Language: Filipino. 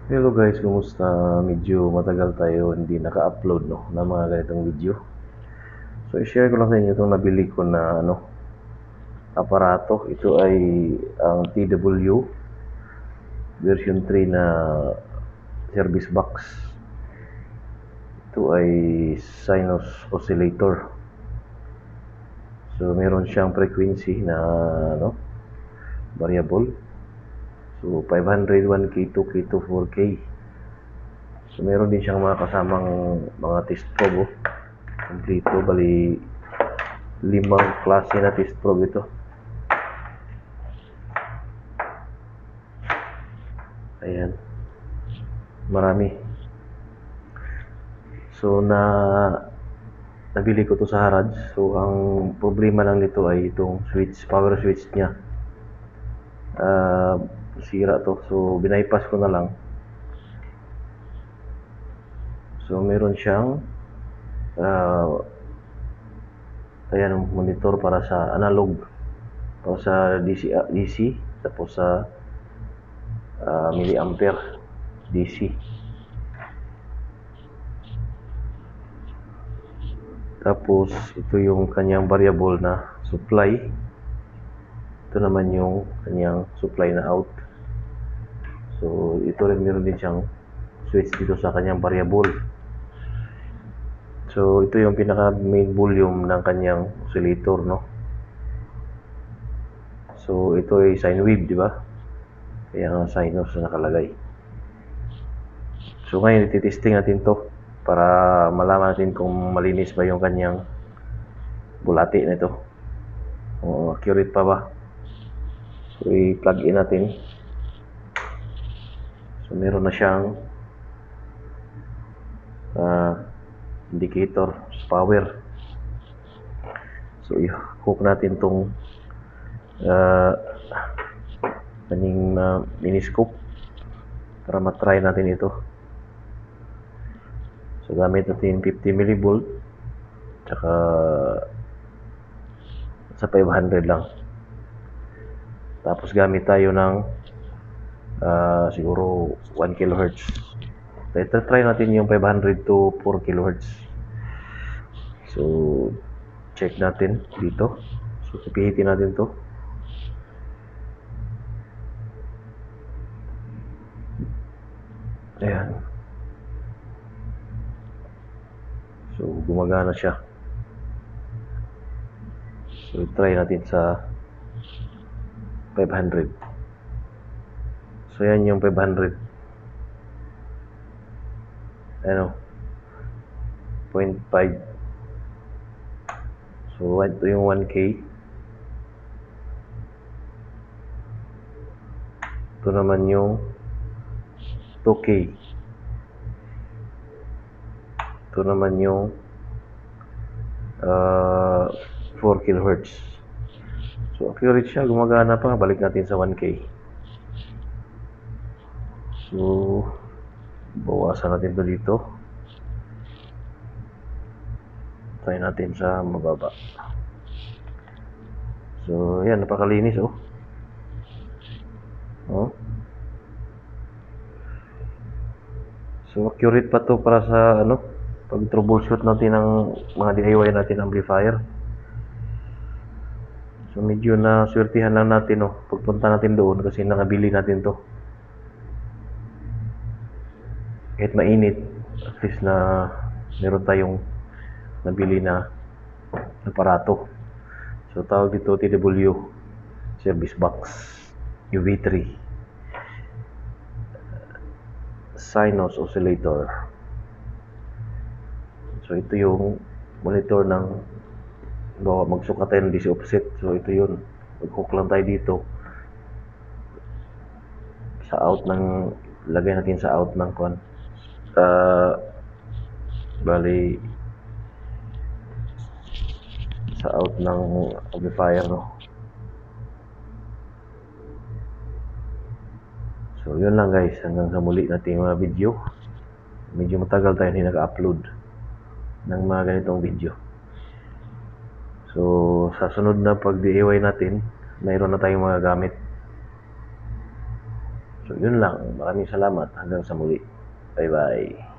Hello guys, kumusta? Medyo matagal tayo hindi naka-upload ng mga ganitong video. So i-share ko lang sa inyo itong nabili ko na aparato. Ito ay ang TW version 3 na service box. Ito ay sinus oscillator. So meron siyang frequency na variable. So 500, 1K, 2K to 4K. So meron din siyang mga kasamang mga test probe. Kompleto, bali 5 klase na test probe ito. Ayan, marami. So nabili ko to sa Harrods. So ang problema lang nito ay itong power switch niya. Sira to. So binaypass ko na lang. So meron siyang ayan, monitor para sa analog, para sa DC, tapos sa milliampere DC. Tapos ito yung kanyang variable na supply. Ito naman yung kanyang supply na out. So ito rin, meron din siyang switch dito sa kanyang variable. So ito yung pinaka main volume ng kanyang oscillator, So ito ay sine wave, di ba? Kaya nga sinus na nakalagay. So ngayon ititesting natin to para malaman natin kung malinis ba yung kanyang bulati nito. O accurate pa ba? So i-plug in natin. So meron na siyang indicator sa power. So i-hook natin tong kaning miniscope para matry natin ito. So gamit natin 50 millivolt tsaka sa 500 lang. Tapos gamit tayo ng siguro 1 kHz. So try natin yung 500 to 4 kHz. So check natin dito. So pipihitin natin to. Ayan. So gumagana siya. So try natin sa 500. So yan yung 500. Ano? 0.5. So ito yung 1K. Ito naman yung 2K. Ito naman yung 4 kHz. So accurate siya, gumagana pa. Balik natin sa 1K. So bawasan natin to dito. Try natin sa mababa. So yan, napakalinis oh. So accurate pa to para sa pag troubleshoot natin ng mga DIY natin amplifier. So medyo na swertihan lang natin pagpunta natin doon kasi nakabili natin to. Kahit mainit, at least na meron tayong nabili na aparato. So tawag dito TW service box UV3 sinus oscillator. So ito yung monitor ng magsukat tayo ng DC offset. So ito yun, mag-hook lang tayo dito sa out ng, lagay natin sa out ng bali sa out ng amplifier So yun lang guys, hanggang sa muli nating mga video. Medyo matagal tayo hindi nag-upload ng mga ganitong video. So sa sunod na pag-DIY natin, mayroon na tayong mga gamit. So So, yun lang. Maraming salamat. Hanggang sa muli. Bye-bye.